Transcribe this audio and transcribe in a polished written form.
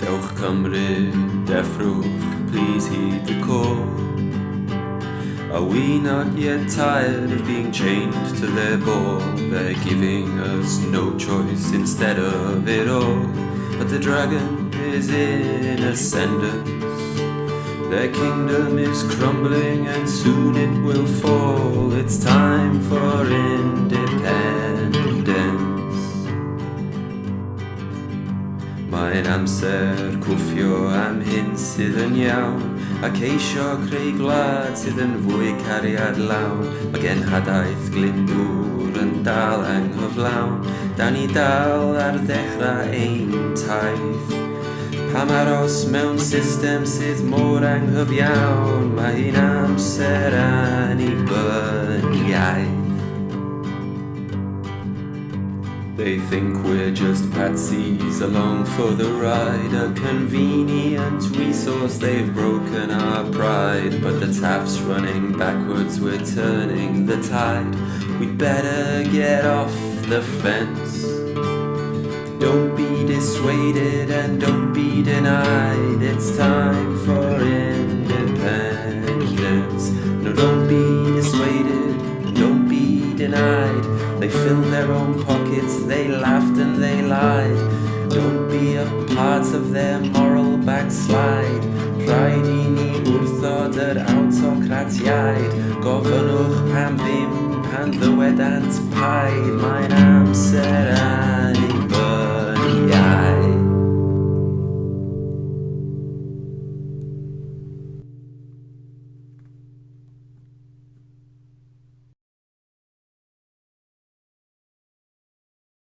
Dewch Cymru, deffrwch, please heed the call. Are we not yet tired of being chained to their ball? They're giving us no choice instead of it all. But the dragon is in ascendance. Their kingdom is crumbling and soon it will fall. It's time for independence. Mae'n amser cwffio am hyn sydd yn iawn, ac eisio creu gwlad sydd yn fwy cariad lawn. Mae genhadaeth Glyndŵr yn dal anghyflawn, da ni dal ar ddechrau ein taith. Pam aros mewn system sydd mor anghyfiawn, mae hi'n amser annibyniaeth. They think we're just patsies along for the ride, a convenient resource, they've broken our pride. But the tap's running backwards, we're turning the tide. We'd better get off the fence. Don't be dissuaded and don't be denied. It's time for independence. No, don't be dissuaded and don't be denied. They filled their own pockets, they laughed and they lied. Don't be a part of their moral backslide. Rhaid I ni wrthod yr awtocratiaid. Gofynnwch pam ddim pan ddywedant paid. Mae'n